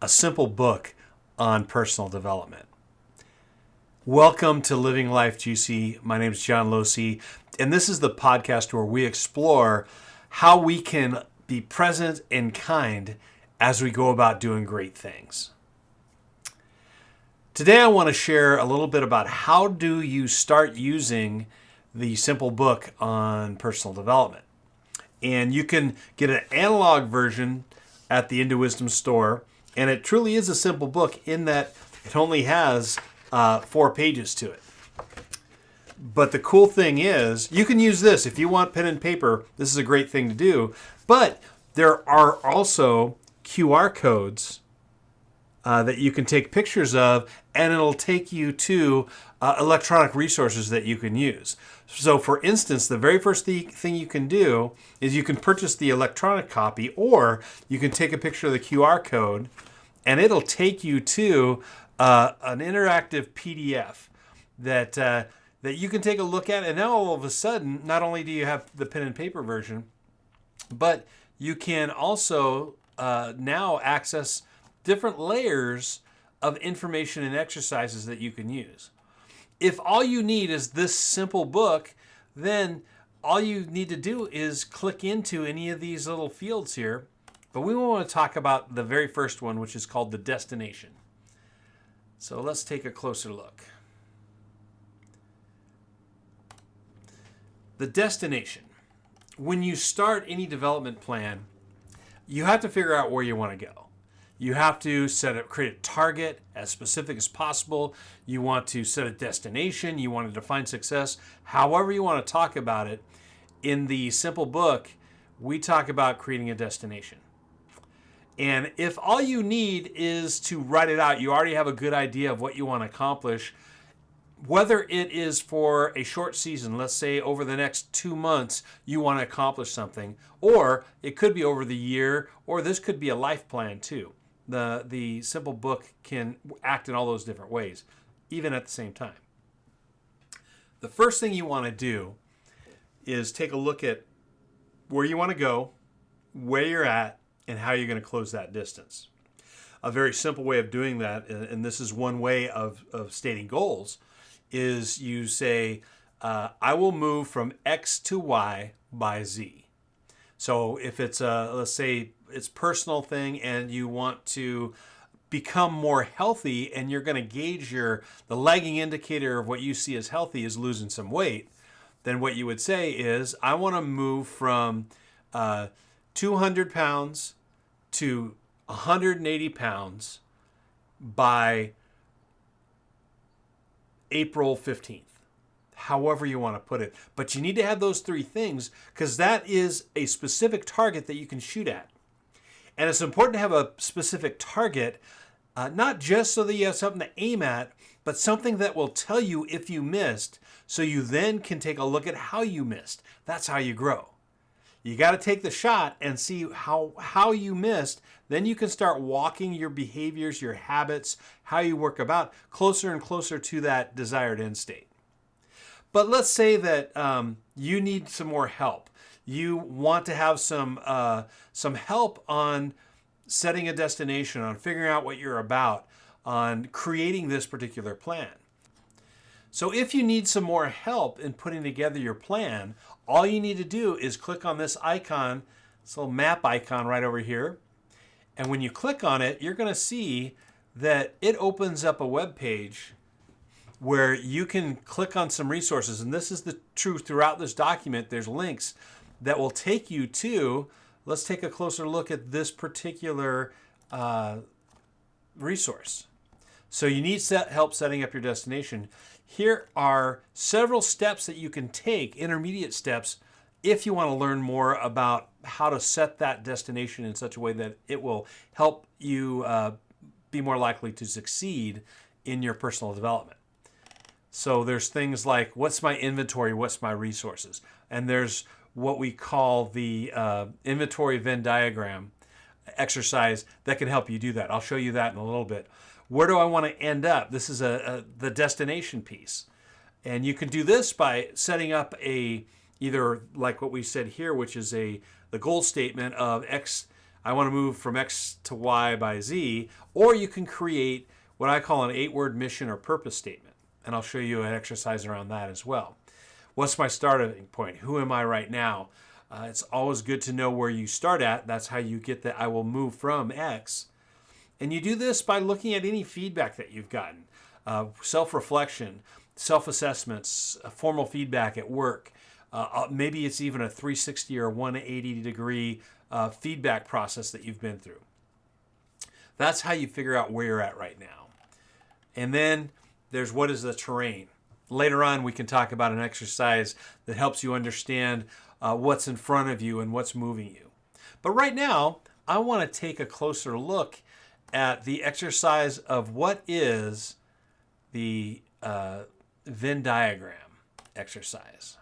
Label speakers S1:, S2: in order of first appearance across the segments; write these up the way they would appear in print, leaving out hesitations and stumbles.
S1: a simple book on personal development. Welcome to Living Life Juicy. My name is John Losi, and this is the podcast where we explore how we can be present and kind as we go about doing great things. Today I want to share a little bit about how do you start using the simple book on personal development. And you can get an analog version at the Into Wisdom store, and it truly is a simple book in that it only has 4 pages to it. But the cool thing is, you can use this if you want pen and paper. This is a great thing to do. But there are also QR codes that you can take pictures of, and it'll take you to electronic resources that you can use. So for instance, the very first thing you can do is you can purchase the electronic copy, or you can take a picture of the QR code and it'll take you to an interactive PDF that you can take a look at. And now all of a sudden, not only do you have the pen and paper version, but you can also now access different layers of information and exercises that you can use. If all you need is this simple book, then all you need to do is click into any of these little fields here. But we want to talk about the very first one, which is called the destination. So let's take a closer look. The destination. When you start any development plan, you have to figure out where you want to go. You have to create a target as specific as possible. You want to set a destination. You want to define success. However you want to talk about it. In the simple book, we talk about creating a destination. And if all you need is to write it out, you already have a good idea of what you want to accomplish. Whether it is for a short season, let's say over the next 2 months, you want to accomplish something, or it could be over the year, or this could be a life plan too. The simple book can act in all those different ways, even at the same time. The first thing you want to do is take a look at where you want to go, where you're at, and how you're going to close that distance. A very simple way of doing that, and this is one way of stating goals, is you say, I will move from X to Y by Z. So if it's let's say it's a personal thing and you want to become more healthy, and you're going to gauge the lagging indicator of what you see as healthy is losing some weight, then what you would say is, I want to move from 200 pounds to 180 pounds by April 15th. However you want to put it. But you need to have those 3 things, because that is a specific target that you can shoot at. And it's important to have a specific target, not just so that you have something to aim at, but something that will tell you if you missed, so you then can take a look at how you missed. That's how you grow. You got to take the shot and see how you missed. Then you can start walking your behaviors, your habits, how you work about closer and closer to that desired end state. But let's say that you need some more help. You want to have some help on setting a destination, on figuring out what you're about, on creating this particular plan. So if you need some more help in putting together your plan, all you need to do is click on this icon, this little map icon right over here. And when you click on it, you're going to see that it opens up a web page where you can click on some resources. And this is the truth throughout this document. There's links that will take you to, let's take a closer look at this particular resource. So you need help setting up your destination. Here are several steps that you can take, intermediate steps, if you want to learn more about how to set that destination in such a way that it will help you be more likely to succeed in your personal development. So there's things like, what's my inventory, what's my resources? And there's what we call the inventory Venn diagram exercise that can help you do that. I'll show you that in a little bit. Where do I want to end up? This is the destination piece. And you can do this by setting up either like what we said here, which is the goal statement of X I want to move from X to Y by Z, or you can create what I call an 8-word mission or purpose statement. And I'll show you an exercise around that as well. What's my starting point? Who am I right now? It's always good to know where you start at. That's how you get that I will move from X. And you do this by looking at any feedback that you've gotten. Self-reflection, self-assessments, formal feedback at work. Maybe it's even a 360 or 180 degree feedback process that you've been through. That's how you figure out where you're at right now. And then there's what is the terrain. Later on, we can talk about an exercise that helps you understand what's in front of you and what's moving you. But right now, I want to take a closer look at the exercise of what is the Venn diagram exercise.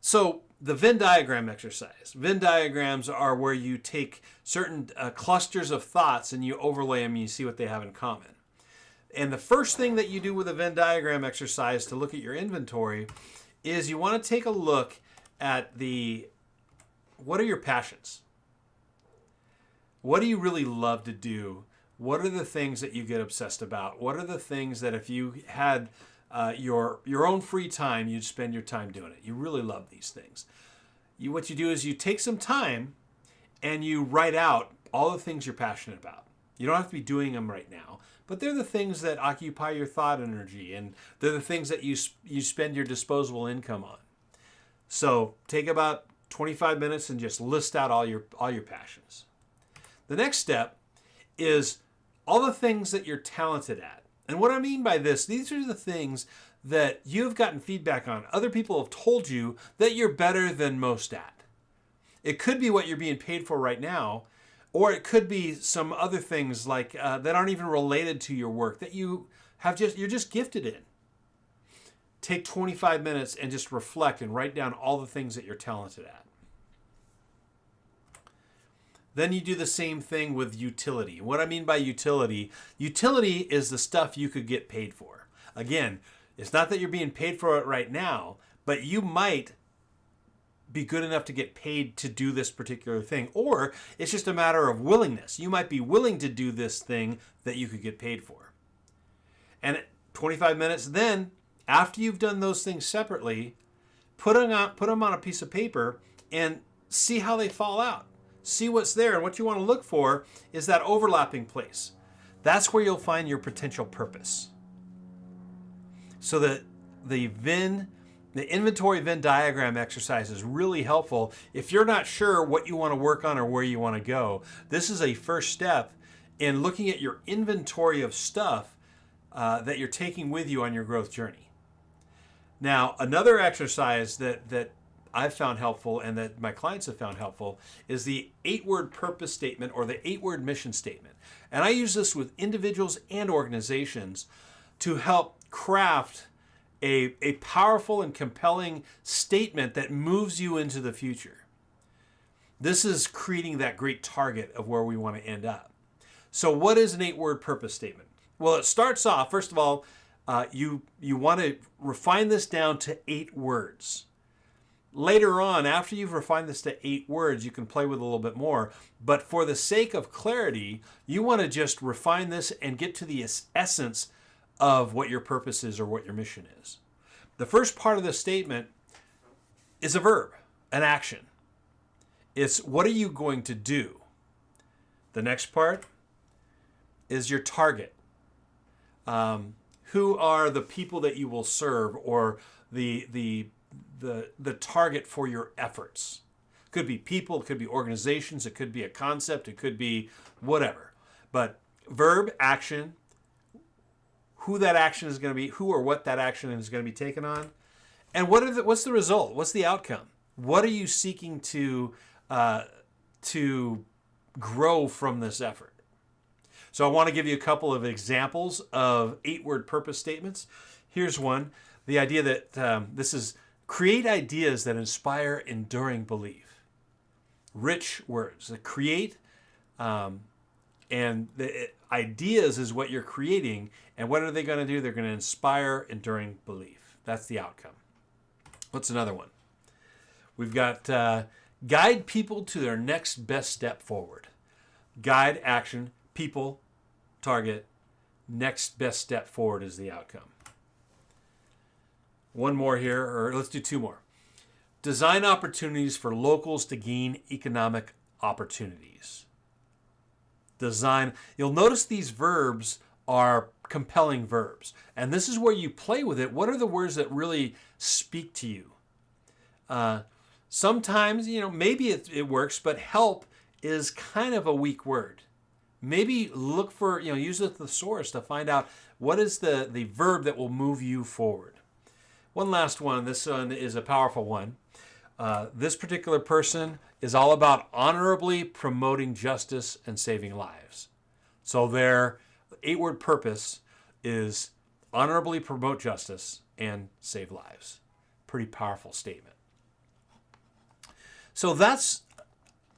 S1: So the Venn diagram exercise. Venn diagrams are where you take certain clusters of thoughts and you overlay them and you see what they have in common. And the first thing that you do with a Venn diagram exercise to look at your inventory is you want to take a look at what are your passions? What do you really love to do? What are the things that you get obsessed about? What are the things that if you had your own free time, you'd spend your time doing it? You really love these things. What you do is you take some time and you write out all the things you're passionate about. You don't have to be doing them right now, but they're the things that occupy your thought energy, and they're the things that you spend your disposable income on. So take about 25 minutes and just list out all your passions. The next step is all the things that you're talented at. And what I mean by this, these are the things that you've gotten feedback on. Other people have told you that you're better than most at. It could be what you're being paid for right now, or it could be some other things like that aren't even related to your work that you're just gifted in. Take 25 minutes and just reflect and write down all the things that you're talented at. Then you do the same thing with utility. What I mean by utility is the stuff you could get paid for. Again, it's not that you're being paid for it right now, but you might be good enough to get paid to do this particular thing. Or it's just a matter of willingness. You might be willing to do this thing that you could get paid for. And 25 minutes, then, after you've done those things separately, put them on a piece of paper and see how they fall out. See what's there, and what you want to look for is that overlapping place. That's where you'll find your potential purpose. So the inventory Venn diagram exercise is really helpful if you're not sure what you want to work on or where you want to go. This is a first step in looking at your inventory of stuff that you're taking with you on your growth journey. Now, another exercise that I've found helpful and that my clients have found helpful is the 8-word purpose statement or the 8-word mission statement. And I use this with individuals and organizations to help craft a powerful and compelling statement that moves you into the future. This is creating that great target of where we want to end up. So what is an 8-word purpose statement? Well, it starts off, first of all, you want to refine this down to 8 words. Later on, after you've refined this to 8 words, you can play with a little bit more. But for the sake of clarity, you want to just refine this and get to the essence of what your purpose is or what your mission is. The first part of the statement is a verb, an action. It's what are you going to do? The next part is your target. Who are the people that you will serve, or the target for your efforts? It could be people, it could be organizations, it could be a concept, it could be whatever. But verb, action, who that action is going to be, who or what that action is going to be taken on, and what's the result? What's the outcome? What are you seeking to grow from this effort? So I want to give you a couple of examples of 8-word purpose statements. Here's one. The idea that this is create ideas that inspire enduring belief. Rich words. Create, and the ideas is what you're creating. And what are they going to do? They're going to inspire enduring belief. That's the outcome. What's another one? We've got Guide people to their next best step forward. Guide, action, people, target, next best step forward is the outcome. One more here, or let's do two more. Design opportunities for locals to gain economic opportunities. Design. You'll notice these verbs are compelling verbs. And this is where you play with it. What are the words that really speak to you? Sometimes, maybe it works, but help is kind of a weak word. Maybe look for, use the thesaurus to find out what is the verb that will move you forward. One last one. This one is a powerful one. This particular person is all about honorably promoting justice and saving lives. So their 8-word purpose is honorably promote justice and save lives. Pretty powerful statement. So that's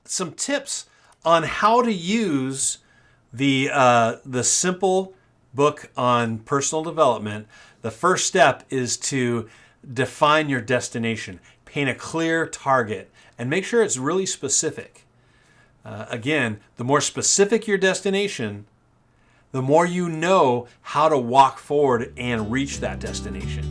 S1: some tips on how to use the simple book on personal development. The first step is to define your destination, paint a clear target, and make sure it's really specific. Again, the more specific your destination, the more you know how to walk forward and reach that destination.